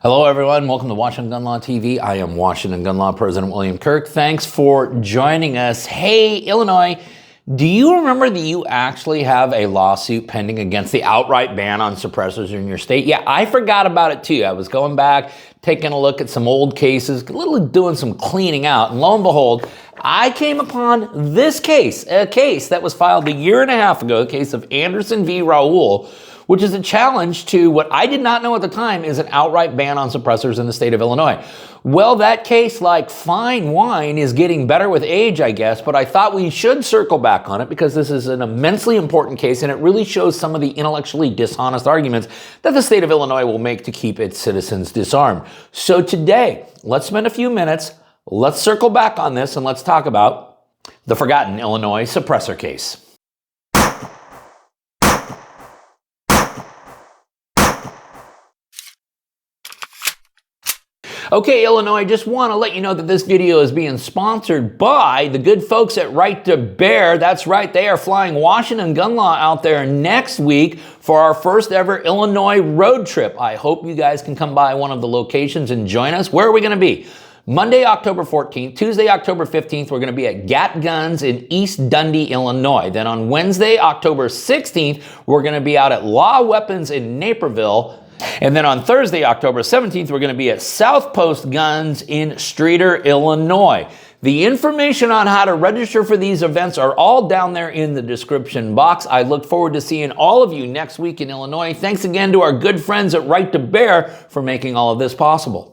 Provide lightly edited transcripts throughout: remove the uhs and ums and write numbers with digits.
Hello everyone, welcome to Washington Gun Law TV. I am Washington Gun Law President William Kirk. Thanks for joining us. Hey, Illinois, do you remember that you actually have a lawsuit pending against the outright ban on suppressors in your state? Yeah, I forgot about it too. I was going back, taking a look at some old cases, literally doing some cleaning out, and lo and behold, I came upon this case, a case that was filed a year and a half ago, the case of Anderson v. Raoul, which is a challenge to what I did not know at the time is an outright ban on suppressors in the state of Illinois. Well, that case, like fine wine, is getting better with age, I guess, but I thought we should circle back on it because this is an immensely important case and it really shows some of the intellectually dishonest arguments that the state of Illinois will make to keep its citizens disarmed. So today, let's spend a few minutes, let's circle back on this and let's talk about the forgotten Illinois suppressor case. Okay, Illinois, I just want to let you know that this video is being sponsored by the good folks at Right to Bear. That's right, they are flying Washington Gun Law out there next week for our first ever Illinois road trip. I hope you guys can come by one of the locations and join us. Where are we going to be? Monday, October 14th, Tuesday, October 15th, we're going to be at Gat Guns in East Dundee, Illinois. Then on Wednesday, October 16th, we're going to be out at Law Weapons in Naperville. And then on Thursday, October 17th, we're going to be at South Post Guns in Streator, Illinois. The information on how to register for these events are all down there in the description box. I look forward to seeing all of you next week in Illinois. Thanks again to our good friends at Right to Bear for making all of this possible.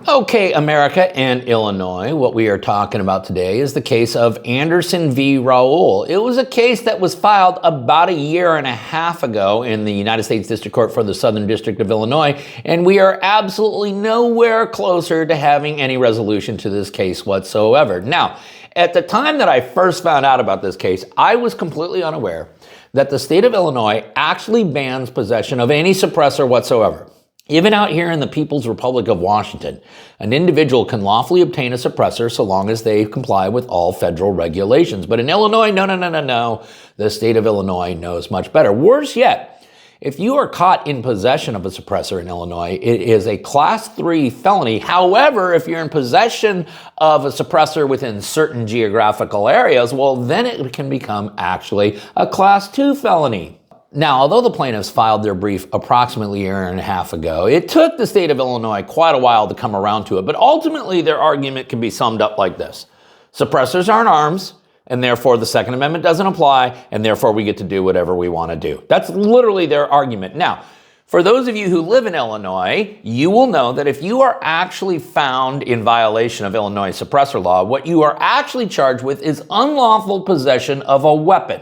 Okay, America and Illinois, what we are talking about today is the case of Anderson v. Raoul. It was a case that was filed about a year and a half ago in the United States District Court for the Southern District of Illinois, and we are absolutely nowhere closer to having any resolution to this case whatsoever. Now, at the time that I first found out about this case, I was completely unaware that the state of Illinois actually bans possession of any suppressor whatsoever. Even out here in the People's Republic of Washington, an individual can lawfully obtain a suppressor so long as they comply with all federal regulations. But in Illinois, no. The state of Illinois knows much better. Worse yet, if you are caught in possession of a suppressor in Illinois, it is a Class 3 felony. However, if you're in possession of a suppressor within certain geographical areas, well, then it can become actually a Class 2 felony. Now, although the plaintiffs filed their brief approximately a year and a half ago, it took the state of Illinois quite a while to come around to it, but ultimately their argument can be summed up like this. Suppressors aren't arms, and therefore the Second Amendment doesn't apply, and therefore we get to do whatever we want to do. That's literally their argument. Now, for those of you who live in Illinois, you will know that if you are actually found in violation of Illinois suppressor law, what you are actually charged with is unlawful possession of a weapon.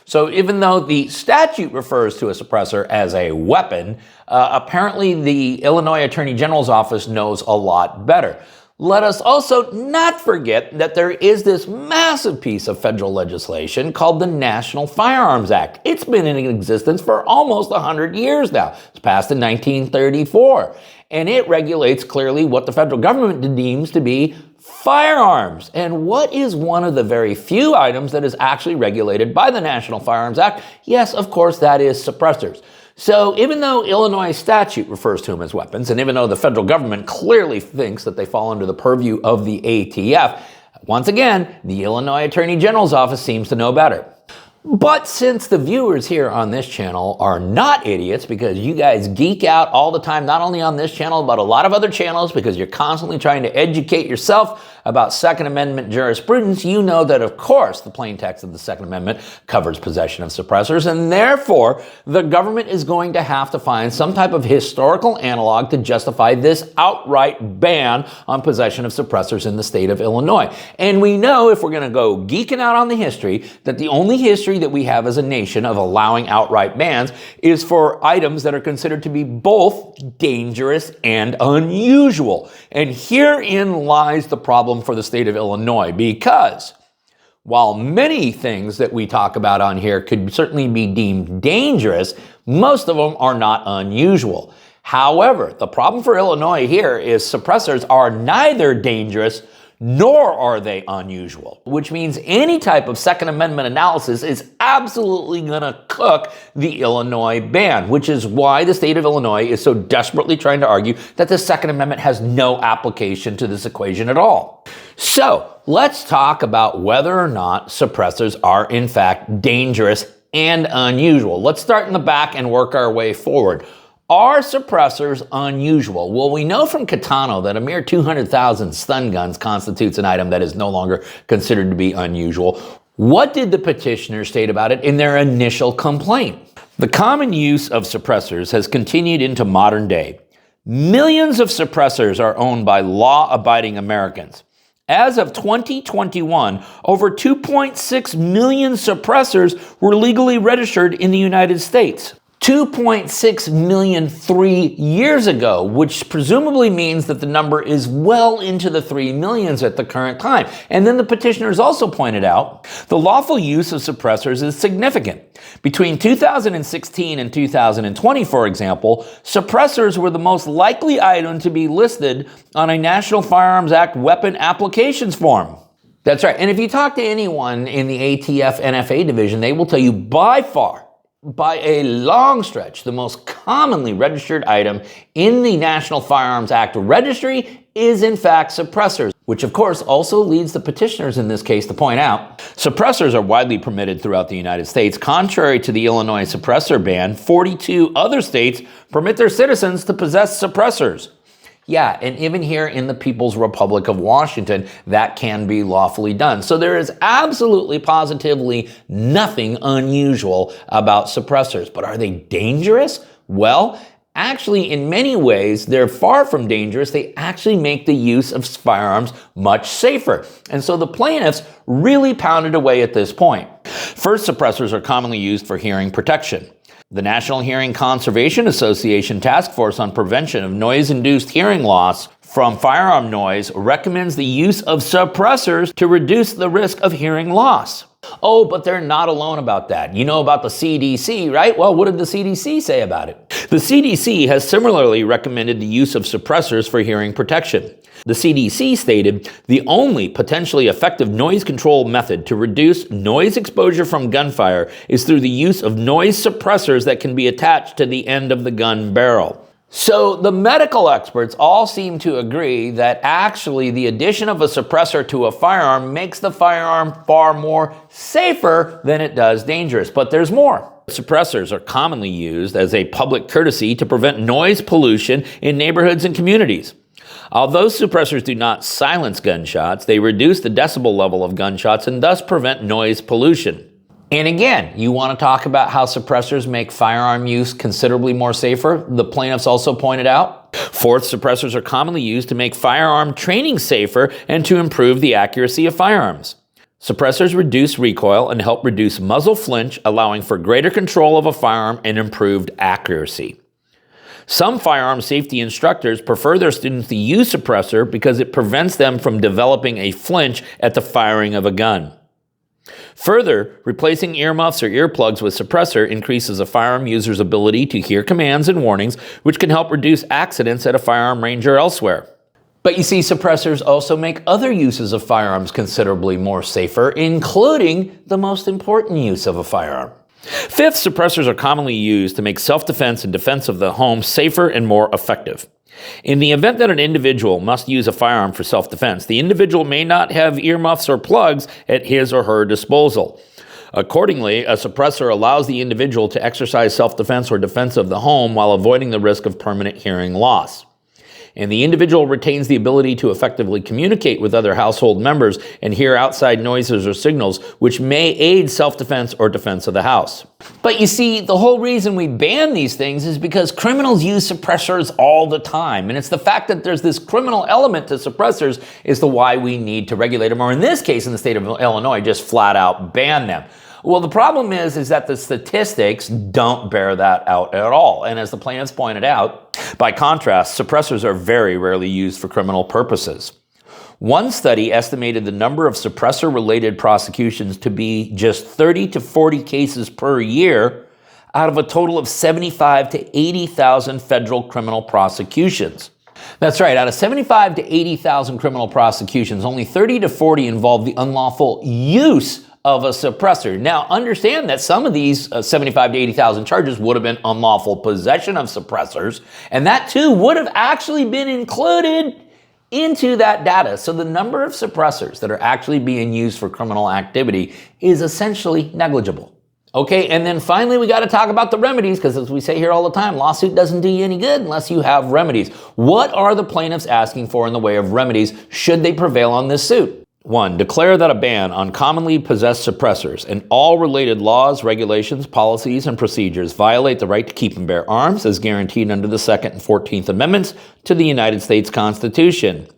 So even though the statute refers to a suppressor as a weapon, apparently the Illinois Attorney General's office knows a lot better. Let us also not forget that there is this massive piece of federal legislation called the National Firearms Act. It's been in existence for almost 100 years now. It's passed in 1934, and it regulates clearly what the federal government deems to be firearms. And what is one of the very few items that is actually regulated by the National Firearms Act? Yes, of course, that is suppressors. So even though Illinois statute refers to them as weapons, and even though the federal government clearly thinks that they fall under the purview of the ATF, once again, the Illinois Attorney General's office seems to know better. But since the viewers here on this channel are not idiots, because you guys geek out all the time, not only on this channel, but a lot of other channels, because you're constantly trying to educate yourself about Second Amendment jurisprudence, you know that, of course, the plain text of the Second Amendment covers possession of suppressors, and therefore, the government is going to have to find some type of historical analog to justify this outright ban on possession of suppressors in the state of Illinois. And we know, if we're going to go geeking out on the history, that the only history that we have as a nation of allowing outright bans is for items that are considered to be both dangerous and unusual. And herein lies the problem for the state of Illinois, because while many things that we talk about on here could certainly be deemed dangerous, most of them are not unusual. However, the problem for Illinois here is suppressors are neither dangerous nor are they unusual, which means any type of Second Amendment analysis is absolutely going to cook the Illinois ban, which is why the state of Illinois is so desperately trying to argue that the Second Amendment has no application to this equation at all. So let's talk about whether or not suppressors are in fact dangerous and unusual. Let's start in the back and work our way forward. Are suppressors unusual? Well, we know from Catano that a mere 200,000 stun guns constitutes an item that is no longer considered to be unusual. What did the petitioners state about it in their initial complaint? The common use of suppressors has continued into modern day. Millions of suppressors are owned by law-abiding Americans. As of 2021, over 2.6 million suppressors were legally registered in the United States. 2.6 million 3 years ago, which presumably means that the number is well into the 3 millions at the current time. And then the petitioners also pointed out the lawful use of suppressors is significant. Between 2016 and 2020, for example, suppressors were the most likely item to be listed on a National Firearms Act weapon applications form. That's right. And if you talk to anyone in the ATF NFA division, they will tell you by far, by a long stretch, the most commonly registered item in the National Firearms Act registry is in fact suppressors, which of course also leads the petitioners in this case to point out suppressors are widely permitted throughout the United States. Contrary to the Illinois suppressor ban, 42 other states permit their citizens to possess suppressors. Yeah, and even here in the People's Republic of Washington, that can be lawfully done. So there is absolutely, positively nothing unusual about suppressors. But are they dangerous? Well, actually, in many ways, they're far from dangerous. They actually make the use of firearms much safer. And so the plaintiffs really pounded away at this point. First, suppressors are commonly used for hearing protection. The National Hearing Conservation Association Task Force on Prevention of Noise-Induced Hearing Loss from Firearm Noise recommends the use of suppressors to reduce the risk of hearing loss. Oh, but they're not alone about that. You know about the CDC, right? Well, what did the CDC say about it? The CDC has similarly recommended the use of suppressors for hearing protection. The CDC stated, the only potentially effective noise control method to reduce noise exposure from gunfire is through the use of noise suppressors that can be attached to the end of the gun barrel. So the medical experts all seem to agree that actually the addition of a suppressor to a firearm makes the firearm far more safer than it does dangerous. But there's more. Suppressors are commonly used as a public courtesy to prevent noise pollution in neighborhoods and communities. Although suppressors do not silence gunshots, they reduce the decibel level of gunshots and thus prevent noise pollution. And again, you want to talk about how suppressors make firearm use considerably more safer? The plaintiffs also pointed out. Fourth, suppressors are commonly used to make firearm training safer and to improve the accuracy of firearms. Suppressors reduce recoil and help reduce muzzle flinch, allowing for greater control of a firearm and improved accuracy. Some firearm safety instructors prefer their students to use suppressor because it prevents them from developing a flinch at the firing of a gun. Further, replacing earmuffs or earplugs with suppressor increases a firearm user's ability to hear commands and warnings, which can help reduce accidents at a firearm range or elsewhere. But you see, suppressors also make other uses of firearms considerably more safer, including the most important use of a firearm. Fifth, suppressors are commonly used to make self-defense and defense of the home safer and more effective. In the event that an individual must use a firearm for self-defense, the individual may not have earmuffs or plugs at his or her disposal. Accordingly, a suppressor allows the individual to exercise self-defense or defense of the home while avoiding the risk of permanent hearing loss. And the individual retains the ability to effectively communicate with other household members and hear outside noises or signals, which may aid self-defense or defense of the house. But you see, the whole reason we ban these things is because criminals use suppressors all the time. And it's the fact that there's this criminal element to suppressors is the why we need to regulate them, or in this case, in the state of Illinois, just flat out ban them. Well, the problem is that the statistics don't bear that out at all. And as the plaintiffs pointed out, by contrast, suppressors are very rarely used for criminal purposes. One study estimated the number of suppressor-related prosecutions to be just 30 to 40 cases per year out of a total of 75 to 80,000 federal criminal prosecutions. That's right. Out of 75 to 80,000 criminal prosecutions, only 30 to 40 involve the unlawful use of a suppressor. Now, understand that some of these 75 to 80,000 charges would have been unlawful possession of suppressors, and that too would have actually been included into that data. So the number of suppressors that are actually being used for criminal activity is essentially negligible. Okay, and then finally we got to talk about the remedies, because as we say here all the time, lawsuit doesn't do you any good unless you have remedies. What are the plaintiffs asking for in the way of remedies should they prevail on this suit? 1. Declare that a ban on commonly possessed suppressors and all related laws, regulations, policies, and procedures violate the right to keep and bear arms as guaranteed under the 2nd and 14th Amendments to the United States Constitution.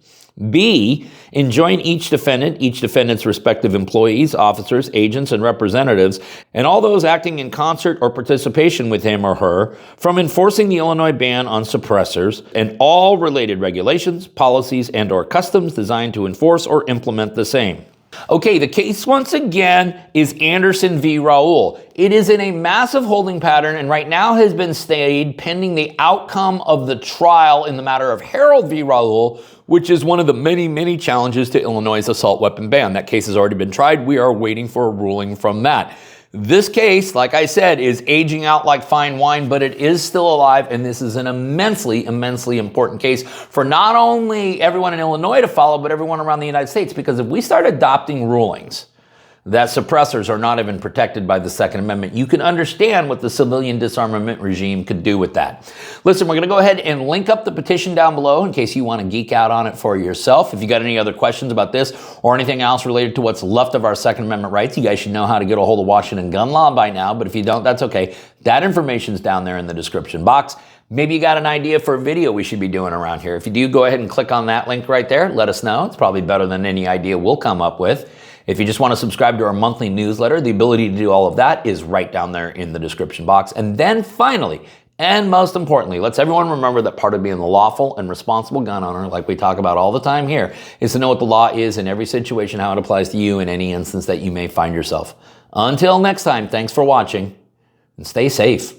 B. Enjoin each defendant's respective employees, officers, agents, and representatives, and all those acting in concert or participation with him or her from enforcing the Illinois ban on suppressors and all related regulations, policies, and/or customs designed to enforce or implement the same. Okay, the case once again is Anderson v. Raoul. It is in a massive holding pattern and right now has been stayed pending the outcome of the trial in the matter of Harold v. Raoul, which is one of the many, many challenges to Illinois' assault weapon ban. That case has already been tried. We are waiting for a ruling from that. This case, like I said, is aging out like fine wine, but it is still alive, and this is an immensely, immensely important case for not only everyone in Illinois to follow, but everyone around the United States, because if we start adopting rulings that suppressors are not even protected by the Second Amendment, you can understand what the civilian disarmament regime could do with that. Listen, we're going to go ahead and link up the petition down below in case you want to geek out on it for yourself. If you got any other questions about this or anything else related to what's left of our Second Amendment rights, you guys should know how to get a hold of Washington gun law by now, but if you don't, that's okay. That information's down there in the description box. Maybe you got an idea for a video we should be doing around here. If you do, go ahead and click on that link right there. Let us know. It's probably better than any idea we'll come up with. If you just want to subscribe to our monthly newsletter, the ability to do all of that is right down there in the description box. And then finally, and most importantly, let's everyone remember that part of being the lawful and responsible gun owner, like we talk about all the time here, is to know what the law is in every situation, how it applies to you in any instance that you may find yourself. Until next time, thanks for watching and stay safe.